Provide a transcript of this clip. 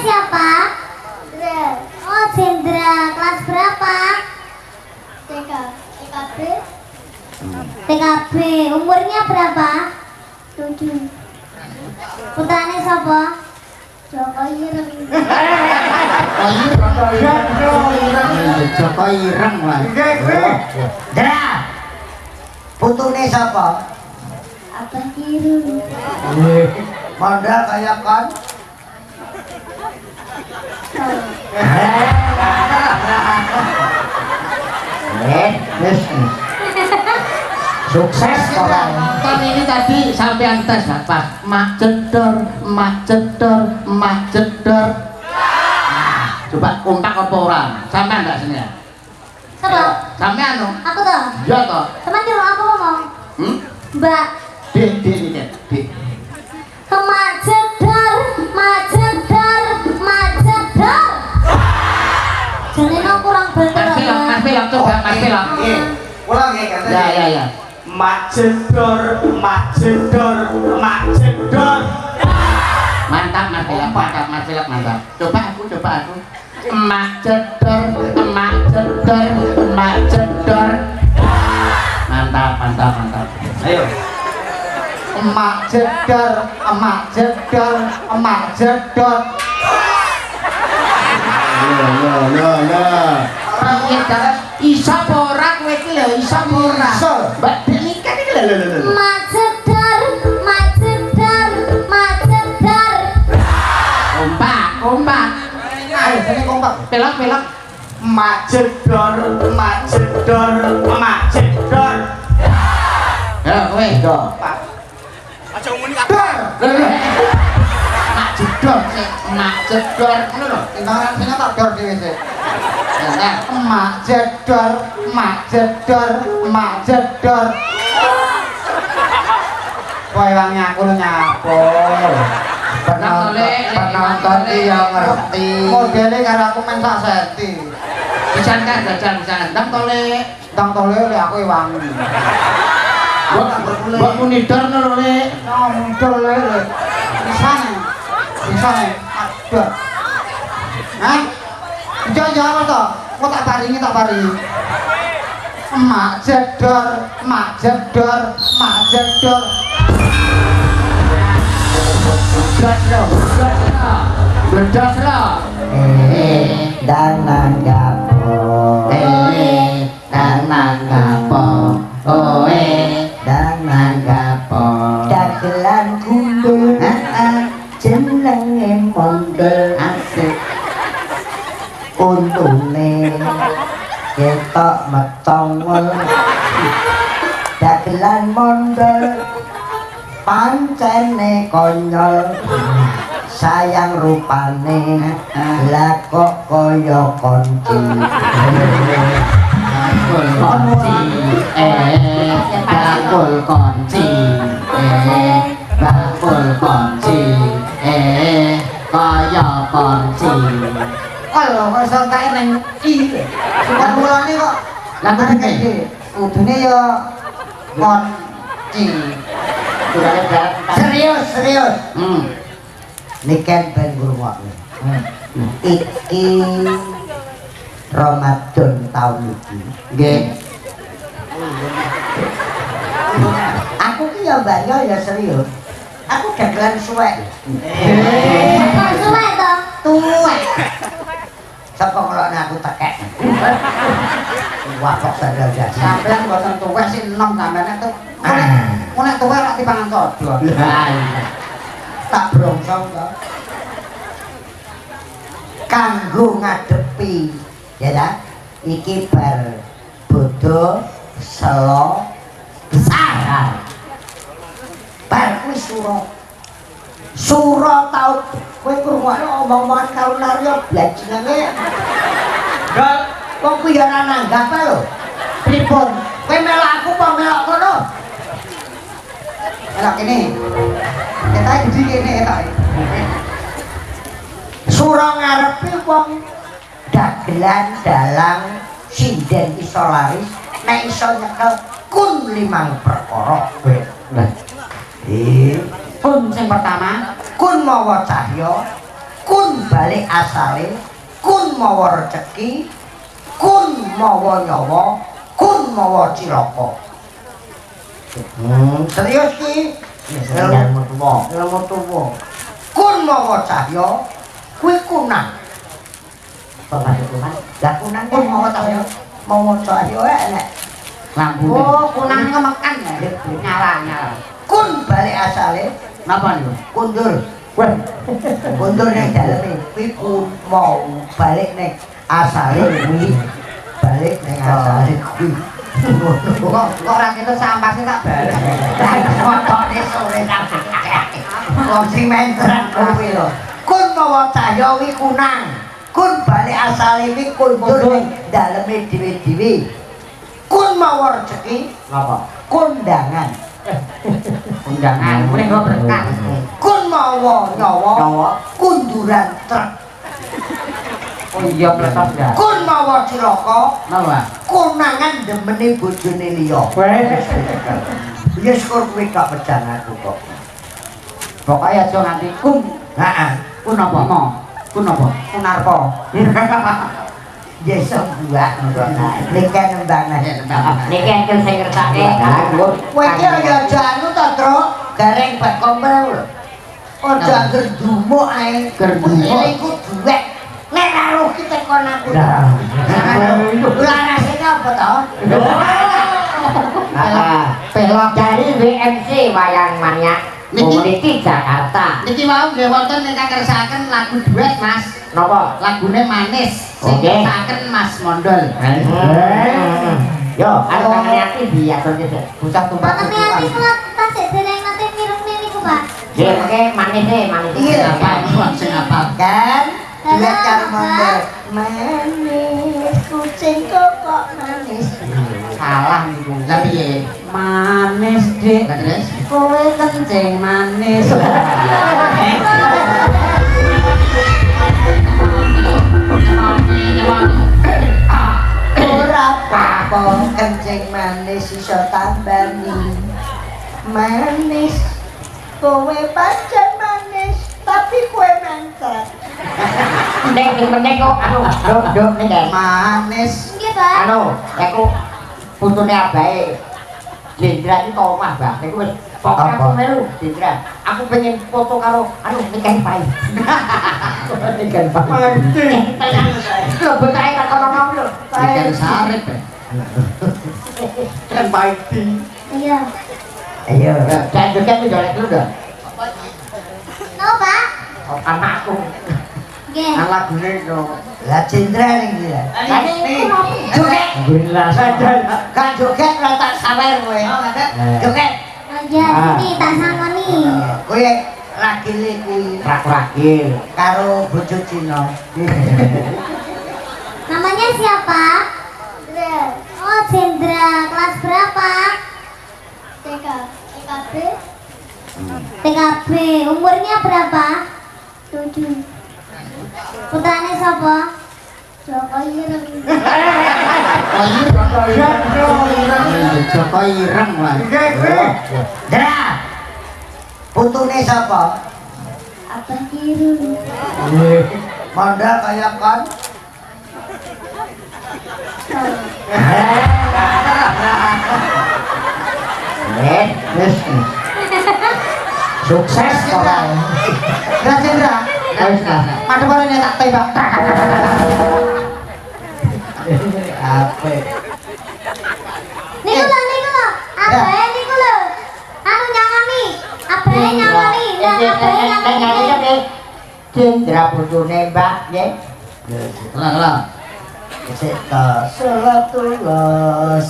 siapa? Oh, Jendra. Kelas berapa? TKB. TKB. Umurnya berapa? 7. Putrane siapa? Joko Ireng. Joko Ireng lah. Dra. Putune sapa? Abah Kirun. Mondal kaya kon. Sukses orang. Kan ini tadi sampean tes Pak. Mak cedor, mak cedor, mak cedor. Nah, coba kompak apa orang? Sampean enggak sini ya? Siapa? Sampean no? Aku toh. Iya toh. Teman nyuruh aku ngomong. Mbak. Dik. Mak cedor, mak cedor, mak cedor. Jangan kurang bener. Mas Pilok coba Mas Pilok. Ulang ya katanya. Ya. Mak cedor, mak cedor, mak cedor. Mantap Mas Pilok, mantap. Coba aku. Mak cedor, mak cedor, mak cedor. Mantap. Ayo. Emak jedor, emak jedor, emak jedor. Piye ta? Iso apa ora kowe iki lho, iso apa ora? Mbak Denika iki lho. Mak cedor, mak cedor, mak cedor. Kompak. Ayo sini kompak. Pelok. Mak jedor, mak jedor, mak jedor. Ya kowe. Aja ngomongin kabar. Mak jedor ngono lho. Sing tak dor dhewe sik. Mak jedor. Kowe wangi aku nyapul. Penonton iki ya ngerti. Modele karo aku men sak senti. Bisa kan jajan ndang tole aku wangi. Mbok munidor lho Lek. Munidor Lek. Bisa nih. Aduh. Hah? Jangan toh. Kok tak paringi. Mak jedor. Bedas loh. Dangan gapo. Dangan gapo. Dagelan kumbul. Jenenge mondel. Asik. Untune ketok metongol. Dagelan mondel. Pancene konyol. Sayang rupane lah kok kaya konci. Bakul kunci kaya kunci. Kalau kok iso tak nang iki. Bukan mulane kok. Lah kene kudune ya konci. Serius. Niken ben ngrungokne. Iki Ramadan tahun iki. Nggih. Aku ki ya bayar ya serius. Aku dagelan suwek. Kok suwe toh? Tuwek. Sapa ngelokne aku tekek. Wah kok sadar ya. Sampeyan mboten tuwek sih enom sampeyan tuh. Nek tuwek lak dipangan todhon. Tak brongsong to. Kanggo ngadepi ya ta? Iki bar bodho selo besar. Bar kuwi sura tau kowe krungokke omong-omongan karo Naryo blajinane. Dol, wong kuwi ya ora nanggap lho. Pripun? Kowe melok aku apa melok kono? Elok kene. Kita di kene elok. Sura ngarepe wong dagelan dalang sinden iso laris nek iso nyekel kun 5 perkara. Lah. Kun sing pertama, kun mawa cahya, kun balik asale, kun mawa rezeki, kun mawa nyawa, kun mawa cilaka. Serius ki? Ilmu tuwa. Kun mawa cahya, kuwi kunang. Bapak Tuhan, lah kunang kun mawa cahya, mawa cahya enek. Lampu. Oh, kunang kemekan ya, nyala. Kun balik asale, Napa niku? kundur. Kundur ning daleme kuwi kun mau balik ning asale kuwi. Balik ning asale kuwi. Kok ora kita sampase tak balik. Motone sore tak. Wong sing menteran kuwi lho. Kun mawa cahya kuwi kunang. Kun balik asale kuwi kundur ning daleme dhewe-dhewe. Kun mawa rezeki Napa? kondangan. Undangan, mrene kok berkah. Kun mawa nyawa kunduran truk. Oh iya pletos ya. Kun mawa cilaka Napa? konangan demene bojone liya. Ya syukur kowe gak pedang aku kok. Pokoke aja nganti kun. Heeh. Kun apa? Kun apa? Kunarko. Ya sebuah ngono. Nek nembang Niki engkel sing ngertake kowe iki ya aja anu to, Tru. Gareng bak kompel lho. Aja gerdumuk ae. Gerdumuk. Ini ku duwek. Nek karo kita kon aku. Larase apa to? pelok dari WMC Wayang Manyak Community Jakarta. Niki mau nggih wonten ingkang kersakaken lagu duet, Mas. Napa? Lagune manis sing Oke. kersakaken Mas Mondol. Yo, anu ngene diatur sik. Bocah tumpah. Pakane ati kula tasik dereng nate mireng niku, Pak. Nggih, oke manis. Iya, Apa sing apa? kan duet karo Mondol. Manis kucing kok manis. Salah niku. Lah piye? Manis, Dik. Lah terus? Kowe kencing manis. Ora apa-apa kencing manis iso tambani. Manis kowe pancen manis tapi kowe mentet. Nek meneh kok anu, nduk nek Manis Nggih, Pak. anu, aku putune abahe Jendra iki tau omah, Mbak. Niku wis pokoke aku Apa? melu Jendra. Aku pengen foto karo anu nikahi Pai. Nikahi Pai. Lho betahe tak kono lho. Ikan sarip. Kan Pai. Iya. ayo Dan juga aku jolek dulu dah. No, Pak. Anakku. Nggih. Nang lagune yo. lah Cindra ning iki lah Nih, joget alhamdulillah. kan joget ora tak sawer kowe joget Ya, ini tak sangoni. kowe ragile kuwi Rak-rakil. karo bojo Cina Namanya siapa? Oh, Cendra. Kelas berapa? TKB. TKB. Umurnya berapa? 7. Putrane sapa? Joko Ireng. Joko Ireng lah. Dra putune sapa Abah Kirun. Mondal kaya kon Wes. Sukses ora. Dra Cindra Wes nah. madhep ora tak tembak apa Niku lho. Abahe niku lho. Anu nyangoni. Abahe nyangoni. Lah abahe nyangoni. Jendra bojone Mbak nggih. Lah. Sita salatullah